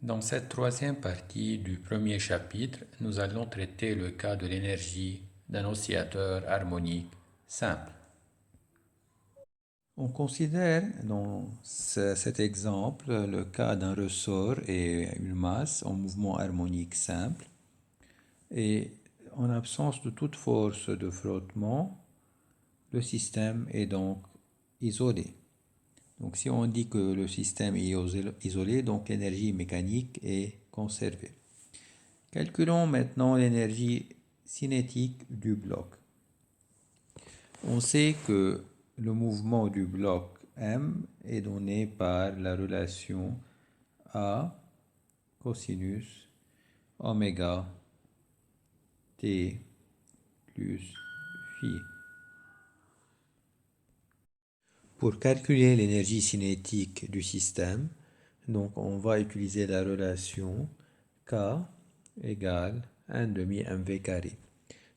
Dans cette troisième partie du premier chapitre, nous allons traiter le cas de l'énergie d'un oscillateur harmonique simple. On considère dans cet exemple le cas d'un ressort et une masse en mouvement harmonique simple. Et en absence de toute force de frottement, le système est donc isolé. Donc si on dit que le système est isolé, donc l'énergie mécanique est conservée. Calculons maintenant l'énergie cinétique du bloc. On sait que le mouvement du bloc M est donné par la relation A cosinus oméga t plus phi. Pour calculer l'énergie cinétique du système, donc on va utiliser la relation K égale 1 demi mv carré.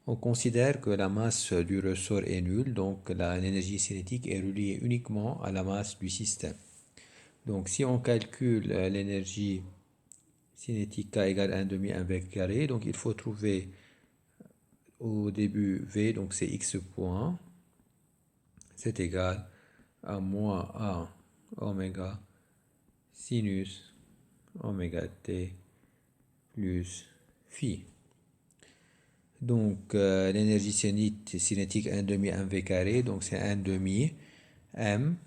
On considère que la masse du ressort est nulle, donc l'énergie cinétique est reliée uniquement à la masse du système. Donc si on calcule l'énergie cinétique K égale 1 demi mv carré, donc il faut trouver au début V, donc c'est x point, c'est égal à moins A oméga sinus oméga t plus phi. Donc l'énergie cinétique 1 demi mv carré, donc c'est 1 demi m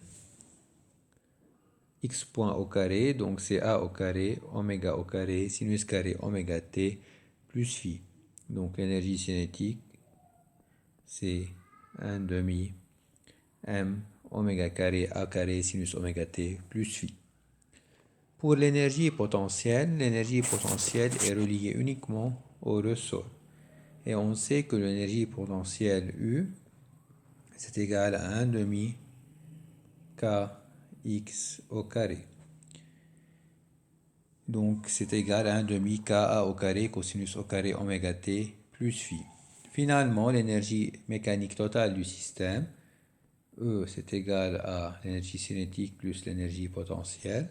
x point au carré, donc c'est a au carré, oméga au carré, sinus carré oméga t plus phi. Donc l'énergie cinétique, c'est 1 demi m oméga carré a carré sinus oméga t plus phi. Pour l'énergie potentielle est reliée uniquement au ressort. Et on sait que l'énergie potentielle U, c'est égal à 1 demi kx au carré. Donc c'est égal à 1 demi Ka au carré cosinus au carré oméga t plus phi. Finalement, l'énergie mécanique totale du système, E, c'est égal à l'énergie cinétique plus l'énergie potentielle,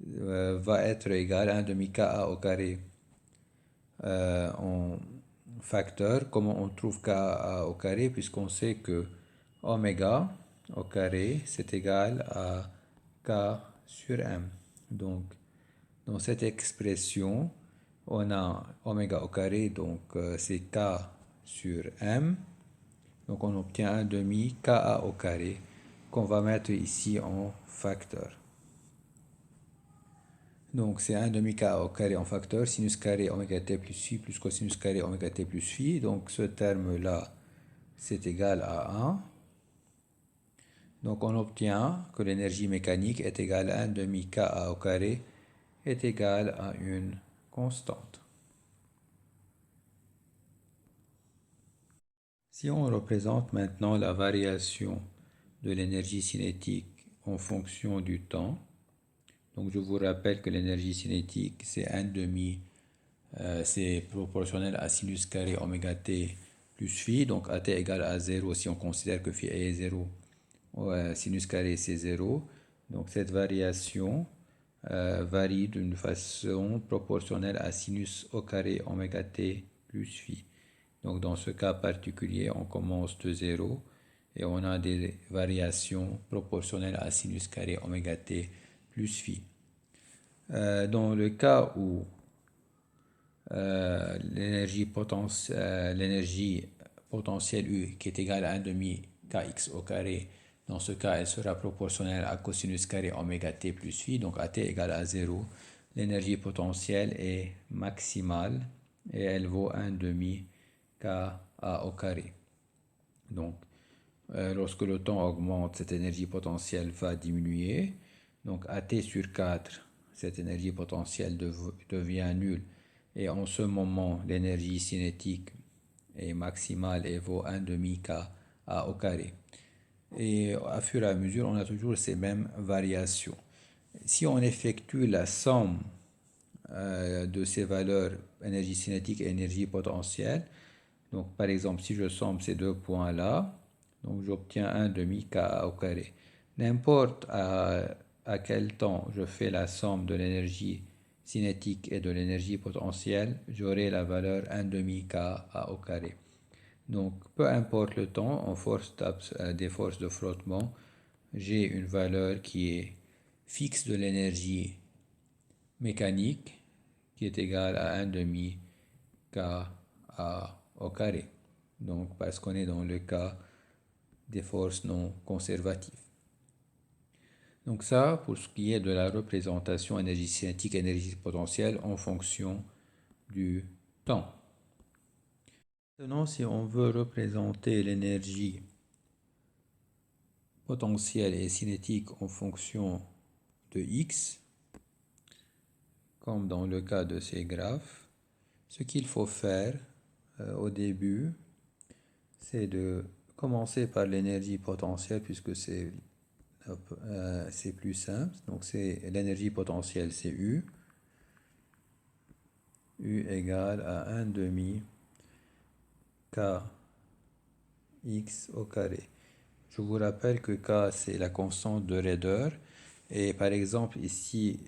va être égal à 1 demi Ka au carré en facteur. Comment on trouve Ka au carré? Puisqu'on sait que oméga au carré, c'est égal à K sur M. Donc, dans cette expression, on a oméga au carré, donc c'est K sur M. Donc on obtient un demi Ka au carré qu'on va mettre ici en facteur. Donc c'est 1 demi Ka au carré en facteur, sinus carré oméga t plus phi plus cosinus carré oméga t plus phi. Donc ce terme-là, c'est égal à 1. Donc on obtient que l'énergie mécanique est égale à 1 demi Ka au carré est égal à une constante. Si on représente maintenant la variation de l'énergie cinétique en fonction du temps, donc je vous rappelle que l'énergie cinétique c'est 1 demi, c'est proportionnel à sinus carré oméga t plus phi, donc at égale à 0 si on considère que phi est 0, sinus carré c'est 0, donc cette variation varie d'une façon proportionnelle à sinus au carré oméga t plus phi. Donc dans ce cas particulier, on commence de 0 et on a des variations proportionnelles à sinus carré oméga t plus phi. Dans le cas où l'énergie potentielle U qui est égale à 1 demi kx au carré, dans ce cas, elle sera proportionnelle à cosinus carré oméga t plus phi, donc at égale à 0. L'énergie potentielle est maximale et elle vaut 1 demi Ka au carré. Donc, lorsque le temps augmente, cette énergie potentielle va diminuer. Donc, AT sur 4, cette énergie potentielle devient nulle. Et en ce moment, l'énergie cinétique est maximale et vaut 1 demi Ka au carré. Et à fur et à mesure, on a toujours ces mêmes variations. Si on effectue la somme de ces valeurs, énergie cinétique et énergie potentielle, donc par exemple, si je somme ces deux points-là, donc j'obtiens 1 demi Ka au carré. N'importe à quel temps je fais la somme de l'énergie cinétique et de l'énergie potentielle, j'aurai la valeur 1 demi K A au carré. Donc, peu importe le temps, en force des forces de frottement, j'ai une valeur qui est fixe de l'énergie mécanique qui est égale à 1 demi K A au carré. Donc, parce qu'on est dans le cas des forces non conservatives. Donc ça, pour ce qui est de la représentation énergie cinétique, énergie potentielle en fonction du temps. Maintenant, si on veut représenter l'énergie potentielle et cinétique en fonction de x, comme dans le cas de ces graphes, ce qu'il faut faire au début, c'est de commencer par l'énergie potentielle puisque c'est plus simple. Donc c'est l'énergie potentielle, c'est U. U égale à 1 demi K x au carré. Je vous rappelle que K, c'est la constante de raideur. Et par exemple, ici,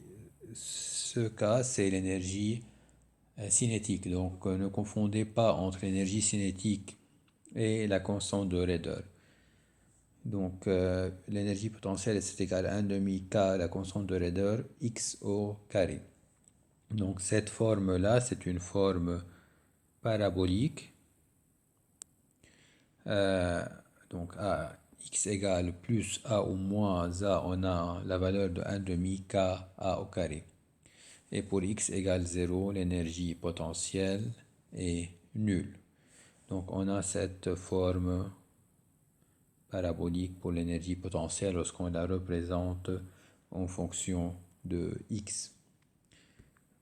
ce K, c'est l'énergie cinétique. Donc, ne confondez pas entre l'énergie cinétique et la constante de raideur. Donc, l'énergie potentielle, c'est égal à 1 demi K, la constante de raideur, x au carré. Donc, cette forme-là, c'est une forme parabolique. Donc, à x égale plus a ou moins a, on a la valeur de 1 demi K a au carré. Et pour x égale 0, l'énergie potentielle est nulle. Donc, on a cette forme parabolique pour l'énergie potentielle lorsqu'on la représente en fonction de x.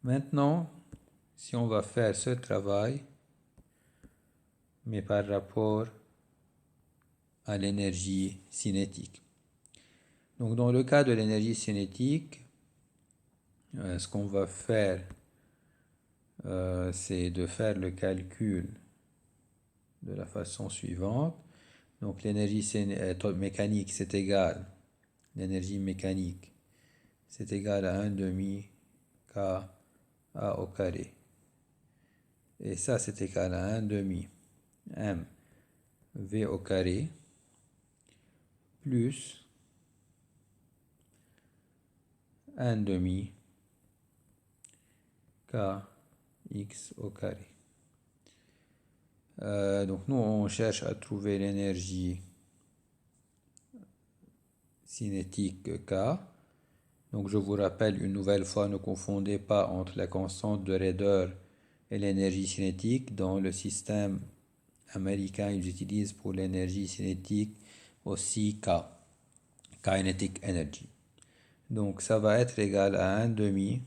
Maintenant, si on va faire ce travail, mais par rapport à l'énergie cinétique. Donc, dans le cas de l'énergie cinétique, ce qu'on va faire, c'est de faire le calcul de la façon suivante. Donc, l'énergie mécanique, c'est égal, l'énergie mécanique, c'est égal à 1 demi K A au carré. Et ça, c'est égal à 1 demi M V au carré plus 1 demi K x au carré. Donc nous, on cherche à trouver l'énergie cinétique K. Donc je vous rappelle une nouvelle fois, ne confondez pas entre la constante de raideur et l'énergie cinétique. Dans le système américain, ils utilisent pour l'énergie cinétique aussi K, kinetic energy. Donc ça va être égal à 1 demi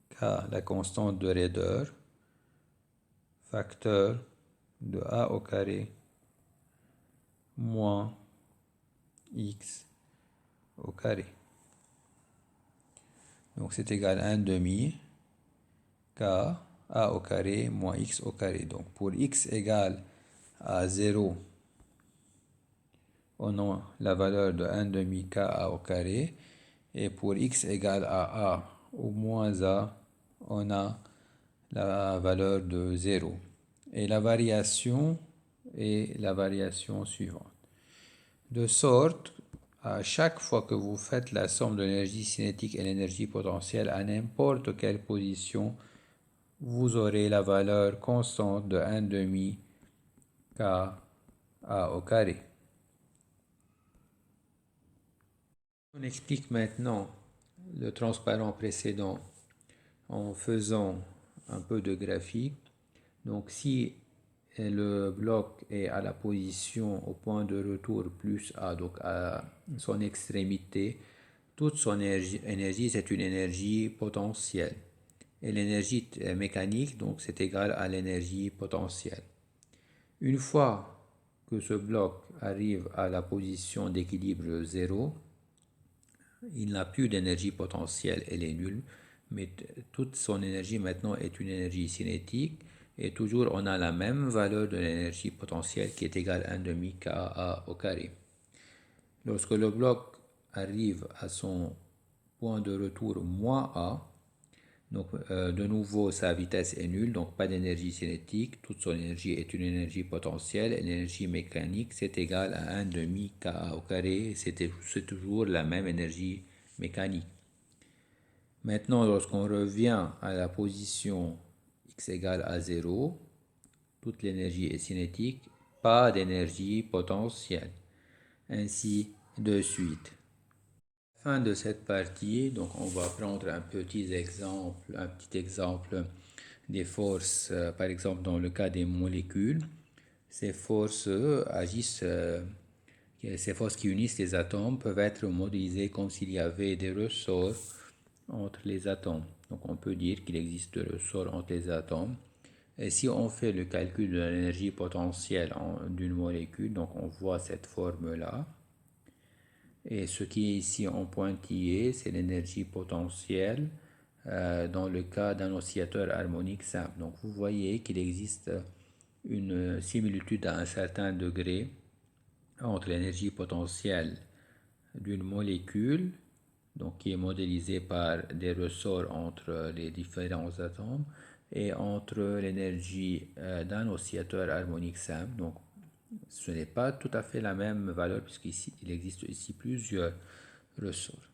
K, la constante de raideur, facteur de A au carré moins x au carré. Donc c'est égal à 1 demi K A au carré moins x au carré. Donc pour x égale à 0, on a la valeur de 1 demi K A au carré. Et pour x égale à A ou moins A, on a la valeur de 0. Et la variation est la variation suivante. De sorte, à chaque fois que vous faites la somme de l'énergie cinétique et l'énergie potentielle à n'importe quelle position, vous aurez la valeur constante de 1 demi K A au carré. On explique maintenant le transparent précédent en faisant un peu de graphique. Donc si le bloc est à la position au point de retour plus A, donc à son extrémité, toute son énergie c'est une énergie potentielle. Et l'énergie mécanique, donc c'est égal à l'énergie potentielle. Une fois que ce bloc arrive à la position d'équilibre 0, il n'a plus d'énergie potentielle, elle est nulle, mais toute son énergie maintenant est une énergie cinétique, et toujours on a la même valeur de l'énergie potentielle qui est égale à 1 demi Ka au carré. Lorsque le bloc arrive à son point de retour moins A. Donc, de nouveau, sa vitesse est nulle, donc pas d'énergie cinétique. Toute son énergie est une énergie potentielle. L'énergie mécanique, c'est égal à 1 demi Ka au carré. C'est toujours la même énergie mécanique. Maintenant, lorsqu'on revient à la position x égale à 0, toute l'énergie est cinétique, pas d'énergie potentielle. Ainsi de suite. Fin de cette partie, donc on va prendre un petit exemple des forces, par exemple dans le cas des molécules. Ces forces ces forces qui unissent les atomes peuvent être modélisées comme s'il y avait des ressorts entre les atomes. Donc on peut dire qu'il existe des ressorts entre les atomes. Et si on fait le calcul de l'énergie potentielle d'une molécule, donc on voit cette forme-là. Et ce qui est ici en pointillé, c'est l'énergie potentielle dans le cas d'un oscillateur harmonique simple. Donc vous voyez qu'il existe une similitude à un certain degré entre l'énergie potentielle d'une molécule, donc qui est modélisée par des ressorts entre les différents atomes, et entre l'énergie d'un oscillateur harmonique simple. Donc ce n'est pas tout à fait la même valeur puisqu'il existe ici plusieurs ressorts.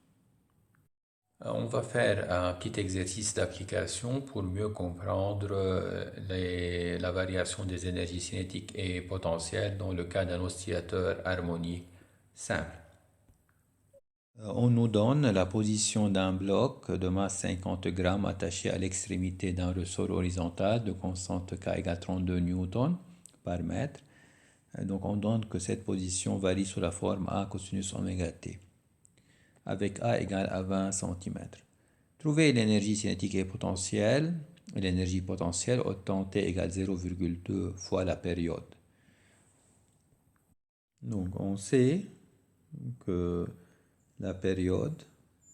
On va faire un petit exercice d'application pour mieux comprendre la variation des énergies cinétiques et potentielles dans le cas d'un oscillateur harmonique simple. On nous donne la position d'un bloc de masse 50 grammes attaché à l'extrémité d'un ressort horizontal de constante K égale 32 newtons par mètre. Donc on donne que cette position varie sous la forme A cosinus oméga t, avec A égale à 20 cm. Trouvez l'énergie cinétique et potentielle. L'énergie potentielle au temps t égale 0,2 fois la période. Donc on sait que la période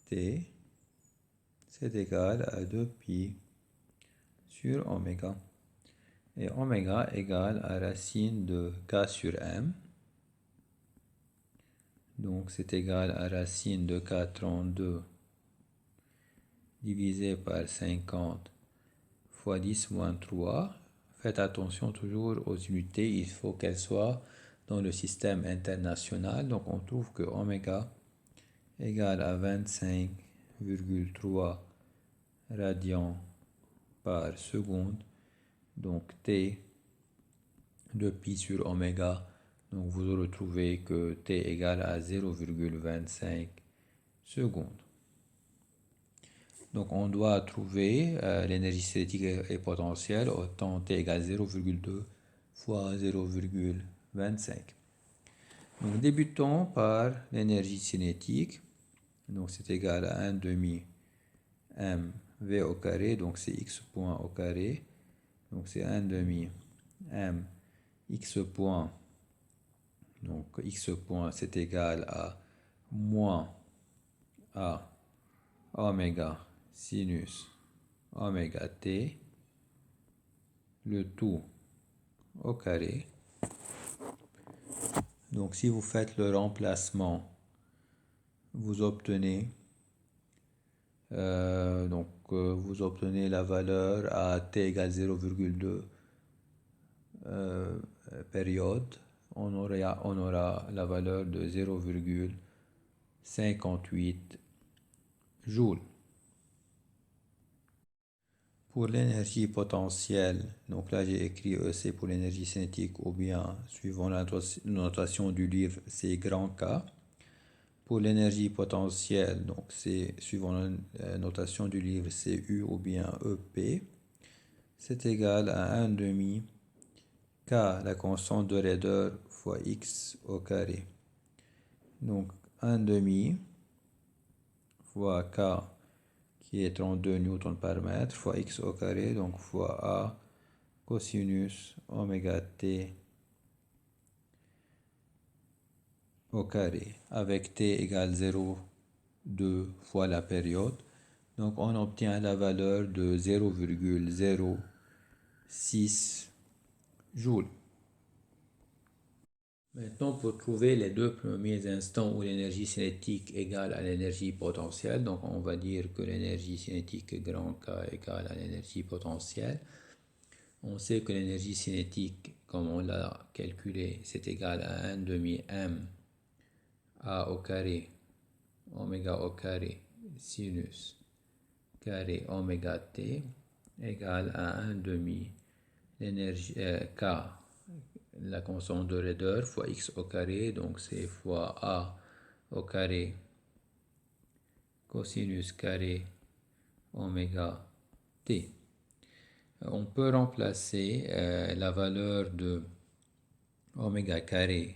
t c'est égal à 2pi sur oméga. Et oméga égale à racine de k sur m. Donc c'est égal à racine de k 32 divisé par 50 fois 10 moins 3. Faites attention toujours aux unités, il faut qu'elles soient dans le système international. Donc on trouve que oméga égale à 25,3 radians par seconde. Donc T de pi sur oméga. Donc vous retrouvez que T égale à 0,25 secondes. Donc on doit trouver l'énergie cinétique et potentielle au temps T égale 0,2 fois 0,25. Donc débutons par l'énergie cinétique. Donc c'est égal à 1 demi mv au carré, donc c'est x point au carré. Donc c'est 1 demi m x point. Donc x point c'est égal à moins a oméga sinus oméga t, le tout au carré. Donc si vous faites le remplacement, vous obtenez vous obtenez la valeur à t égale 0,2 période. On aura la valeur de 0,58 joules. Pour l'énergie potentielle, donc là j'ai écrit EC pour l'énergie cinétique ou bien, suivant la notation du livre, c'est grand K. Pour l'énergie potentielle, donc c'est suivant la notation du livre, c'est U ou bien EP. C'est égal à 1 demi K, la constante de raideur, fois X au carré. Donc 1 demi fois K, qui est 32 newtons par mètre, fois X au carré, donc fois A cosinus oméga t au carré, avec t égale 0,2 fois la période. Donc on obtient la valeur de 0,06 joules. Maintenant, pour trouver les deux premiers instants où l'énergie cinétique égale à l'énergie potentielle, donc on va dire que l'énergie cinétique grand K égale à l'énergie potentielle. On sait que l'énergie cinétique, comme on l'a calculé, c'est égal à 1 demi m a au carré oméga au carré sinus carré oméga t égale à 1 demi l'énergie K, la constante de raideur, fois x au carré, donc c'est fois a au carré cosinus carré oméga t. On peut remplacer la valeur de oméga carré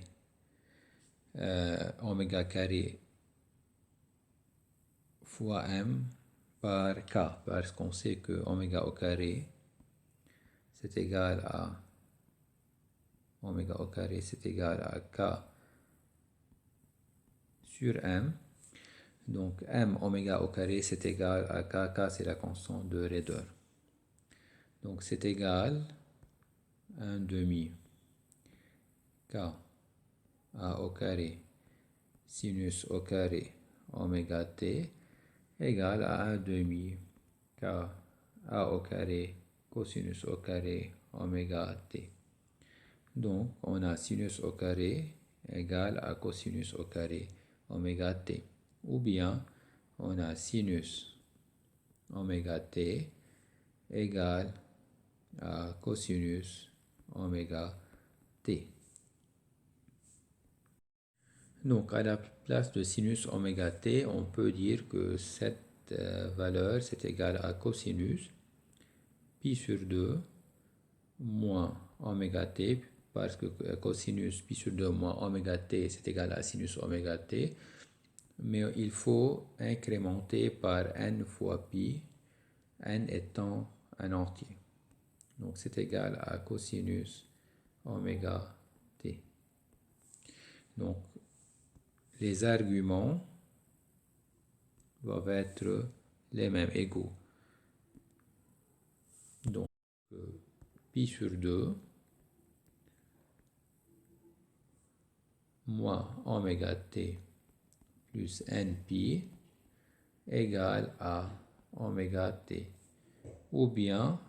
fois m par k, parce qu'on sait que oméga au carré c'est égal à k sur m. Donc m oméga au carré c'est égal à k c'est la constante de raideur. Donc c'est égal à 1 demi k a au carré sinus au carré oméga t égale à 1 demi k a au carré cosinus au carré oméga t. Donc on a sinus au carré égale à cosinus au carré oméga t. Ou bien on a sinus oméga t égale à cosinus oméga t. Donc à la place de sinus oméga t, on peut dire que cette valeur c'est égal à cosinus pi sur 2 moins oméga t, parce que cosinus pi sur 2 moins oméga t c'est égal à sinus oméga t, mais il faut incrémenter par n fois pi, n étant un entier. Donc c'est égal à cosinus oméga t. Donc les arguments doivent être les mêmes, égaux. Donc pi sur 2 moins oméga t plus npi égale à oméga t. Ou bien,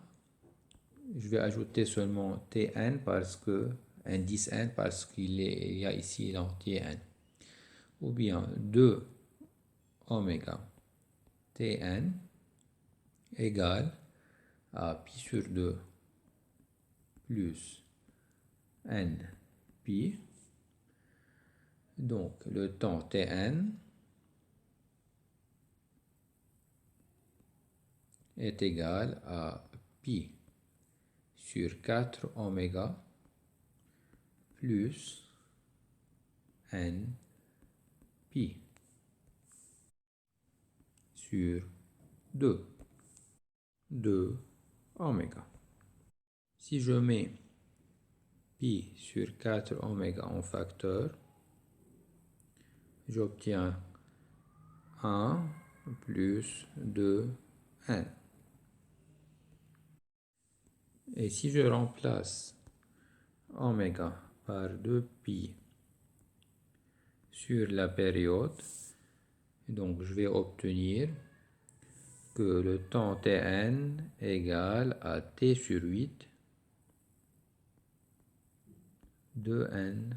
je vais ajouter seulement tn parce que, indice n parce qu'il y a ici l'entier n. Ou bien 2 oméga tn égale à pi sur 2 plus n pi. Donc le temps tn est égal à pi sur 4 oméga plus n pi sur 2 oméga. Si je mets pi sur 4 oméga en facteur, j'obtiens 1 plus 2n. Et si je remplace oméga par 2pi sur la période, donc je vais obtenir que le temps tn égale à t sur 8 2n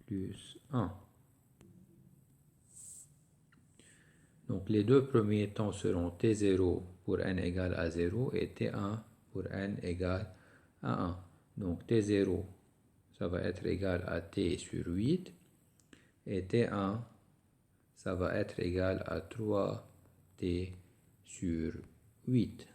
plus 1. Donc les deux premiers temps seront t0 pour n égale à 0 et t1 pour n égale à 1. Donc t0, ça va être égal à t sur 8 et t1, ça va être égal à 3t sur 8.